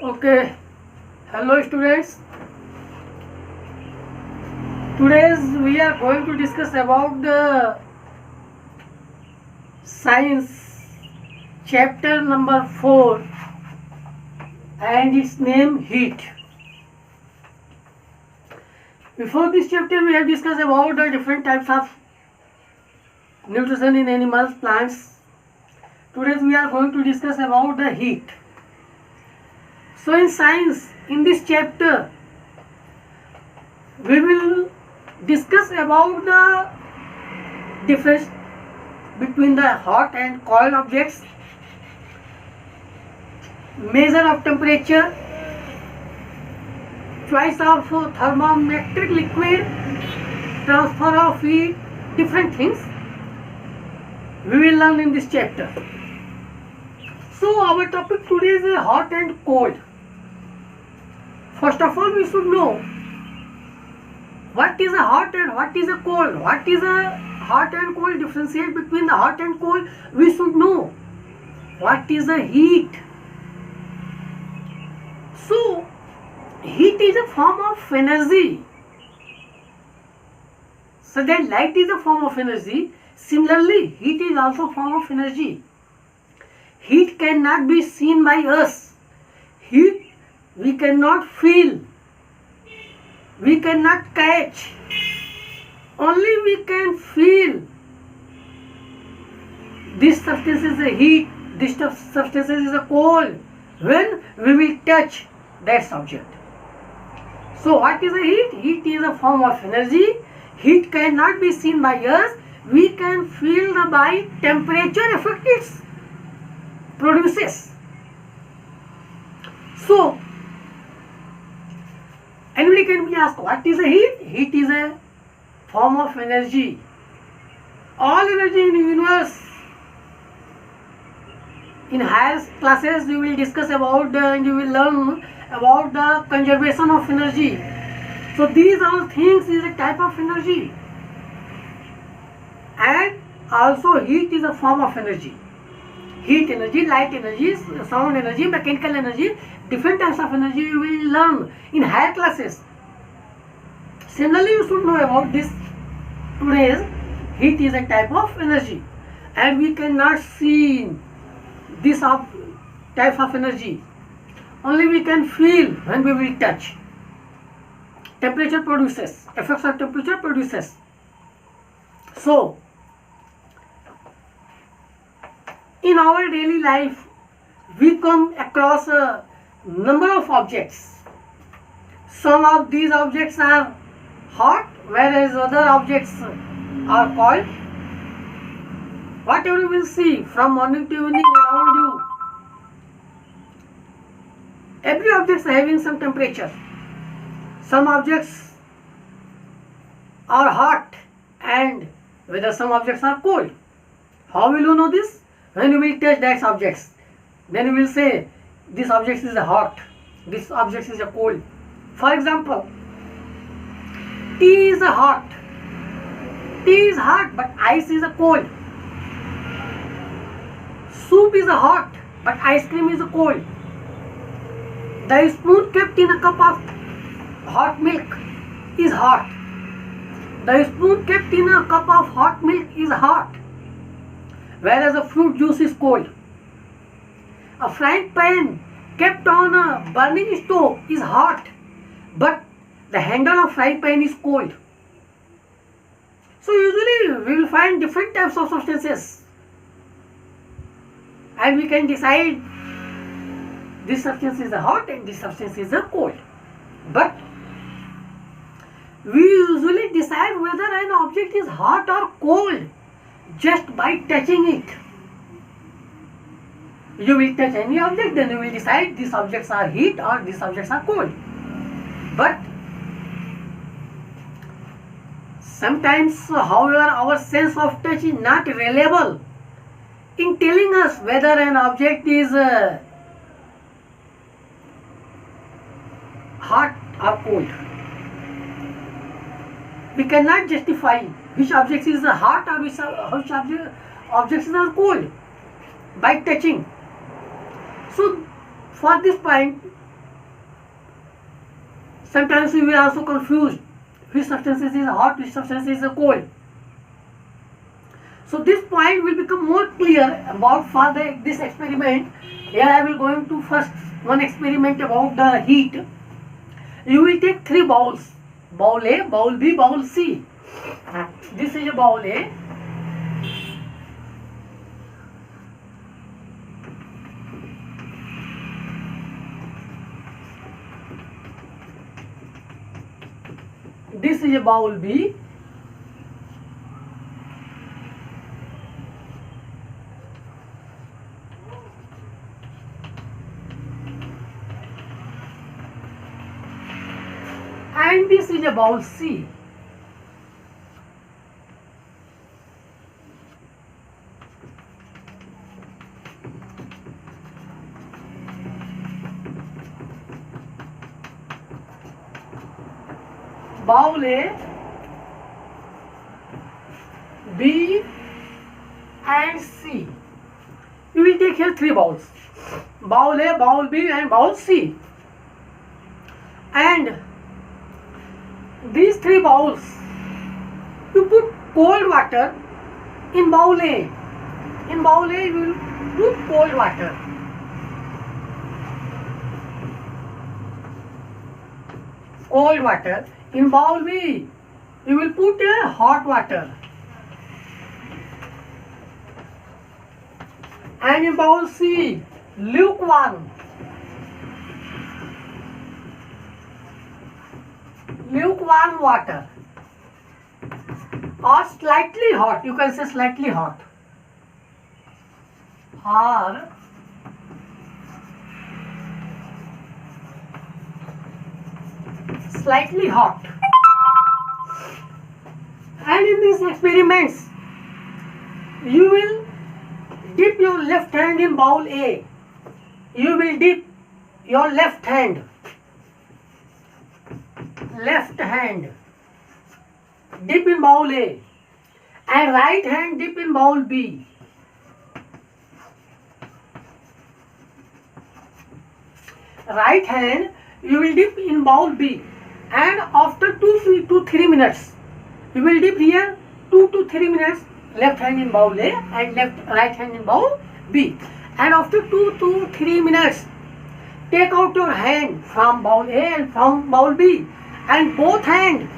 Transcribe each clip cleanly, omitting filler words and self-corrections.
Okay, hello students. Today we are going to discuss about the science chapter number 4 and its name heat. Before this chapter we have discussed about the different types of nutrition in animals, plants. Today we are going to discuss about the heat. So in science, in this chapter, we will discuss about the difference between the hot and cold objects, measure of temperature, choice of thermometric liquid, transfer of heat, different things we will learn in this chapter. So our topic today is hot and cold. First of all, we should know what is a hot and what is a cold. What is a hot and cold? Differentiate between the hot and cold. We should know what is a heat. So, heat is a form of energy. So that light is a form of energy. Similarly, heat is also a form of energy. Heat cannot be seen by us. Heat we cannot feel. We cannot catch. Only we can feel. This substance is a heat. This substance is a cold. When we will touch that subject. So what is a heat? Heat is a form of energy. Heat cannot be seen by us. We can feel the by temperature effect it produces. So anybody can be asked, what is a heat? Heat is a form of energy. All energy in the universe. In higher classes, you will discuss about and you will learn about the conservation of energy. So these all things is a type of energy. And also heat is a form of energy. Heat energy, light energy, sound energy, mechanical energy, different types of energy you will learn in higher classes. Similarly, you should know about this. Today's heat is a type of energy and we cannot see this type of energy. Only we can feel when we will touch. Temperature produces, effects of temperature produces. So, in our daily life, we come across a number of objects. Some of these objects are hot, whereas other objects are cold. Whatever you will see from morning to evening around you, every object is having some temperature. Some objects are hot and whether some objects are cold. How will you know this? When you will touch that objects, then you will say this object is a hot, this object is a cold. For example, tea is a hot. Tea is hot, but ice is a cold. Soup is a hot, but ice cream is a cold. The spoon kept in a cup of hot milk is hot. The spoon kept in a cup of hot milk is hot, whereas a fruit juice is cold. A frying pan kept on a burning stove is hot, but the handle of frying pan is cold. So usually we will find different types of substances and we can decide this substance is a hot and this substance is a cold. But we usually decide whether an object is hot or cold just by touching it. You will touch any object, then you will decide these objects are heat or these objects are cold. But sometimes, however, our sense of touch is not reliable in telling us whether an object is hot or cold. We cannot justify which object is hot or which objects are cold by touching. So for this point, Sometimes we are also confused which substances is hot, which substance is cold. So this point will become more clear about for this experiment. Here I will going to first one experiment about the heat. You will take 3 bowls, bowl A, bowl B, bowl C. This is a bowl A. This is a bowl B. And this is a bowl C. Bowl A, B and C. You will take here 3 bowls. Bowl A, bowl B and bowl C. And these 3 bowls, you put cold water in bowl A. In bowl A, you will put cold water. Cold water. In bowl B, you will put a hot water. And in bowl C, lukewarm. Lukewarm water. Or slightly hot. You can say slightly hot. Or slightly hot. And in these experiments, you will dip your left hand in bowl A. You will dip your left hand. Left hand dip in bowl A. And right hand dip in bowl B. Right hand you will dip in bowl B. And after 2 to 3 minutes, you will dip here 2 to 3 minutes, left hand in bowl A and right hand in bowl B. And after 2 to 3 minutes, take out your hand from bowl A and from bowl B, and both hand,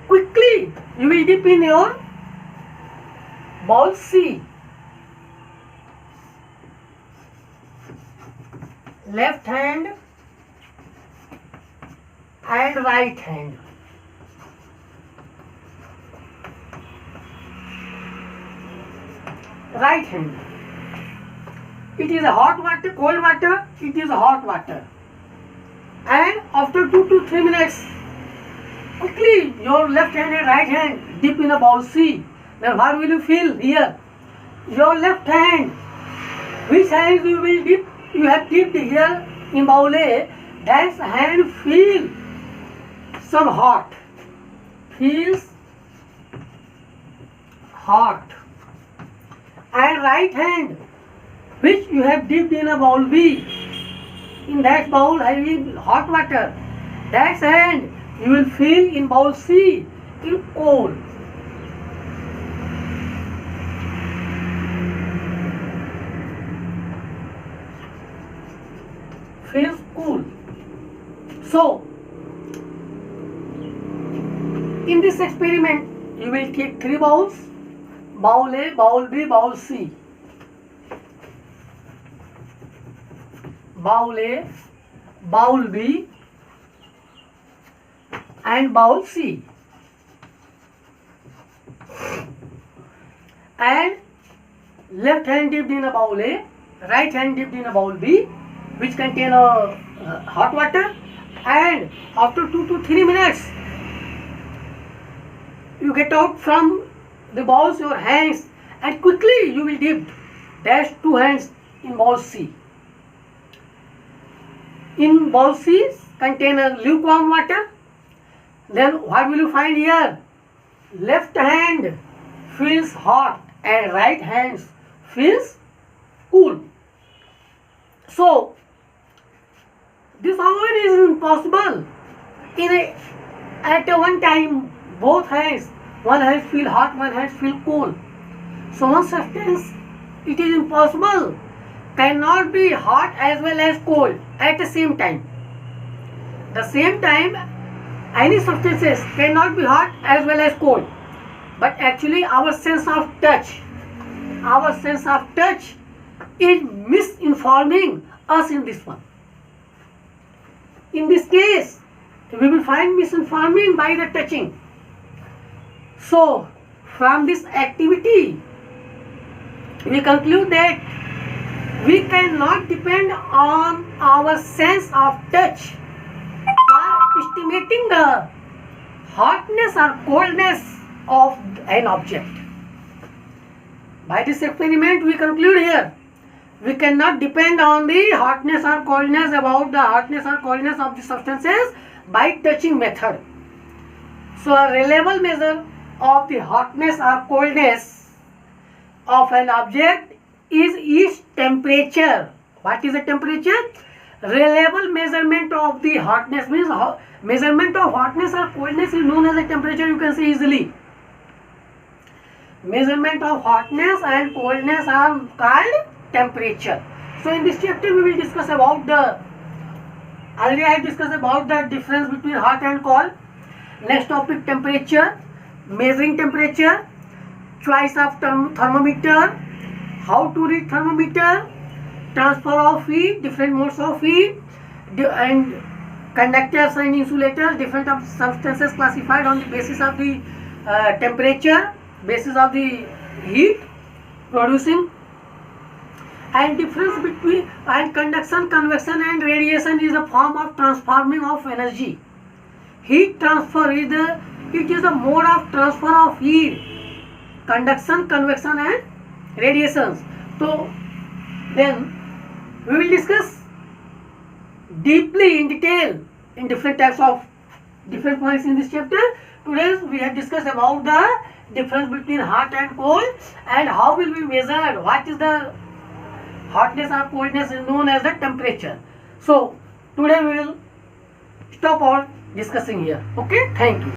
quickly you will dip in your bowl C. Left hand and right hand. Right hand. It is a hot water, cold water, it is a hot water. And after 2 to 3 minutes, quickly your left hand and right hand dip in a bowl C. Now what will you feel here? Your left hand, which hand you will dip, you have dipped here in bowl A, that hand feel some hot. Feels hot. And right hand, which you have dipped in a bowl B, in that bowl having hot water, that hand you will feel in bowl C in cold. Feels cool. So, in this experiment, you will take 3 bowls, bowl A, bowl B, bowl C. Bowl A, bowl B and bowl C. And left hand dipped in a bowl A, right hand dipped in a bowl B, which contain hot water, and after 2 to 3 minutes, you get out from the bowls your hands and quickly you will dip dash 2 hands in bowl C. In bowl C contain a lukewarm water. Then what will you find here? Left hand feels hot and right hand feels cool. So This, however, is impossible. At one time, both hands, one hand feel hot, one hand feel cold. So one substance, it is impossible, cannot be hot as well as cold at the same time. The same time, any substances cannot be hot as well as cold. But actually our sense of touch is misinforming us in this one. In this case, we will find misinforming by the touching. So, from this activity, we conclude that we cannot depend on our sense of touch for estimating the hotness or coldness of an object. By this experiment, we conclude here, we cannot depend on the hotness or coldness of the substances by touching method. So a reliable measure of the hotness or coldness of an object is its temperature. What is the temperature? Reliable measurement of the hotness means measurement of hotness or coldness is known as a temperature. You can see easily. Measurement of hotness and coldness are called temperature. So in this chapter we will discuss about already I discussed about the difference between hot and cold. Next topic, temperature, measuring temperature, choice of thermometer, how to read thermometer, transfer of heat, different modes of heat, and conductors and insulators, different of substances classified on the basis of the temperature, basis of the heat producing, and difference between conduction, convection and radiation is a form of transforming of energy. Heat transfer is a mode of transfer of heat, conduction, convection and radiations. So then we will discuss deeply in detail in different types of different points in this chapter. Today we have discussed about the difference between hot and cold and how will we measure what is the hotness or coldness is known as the temperature. So today we will stop our discussing here. Okay, thank you.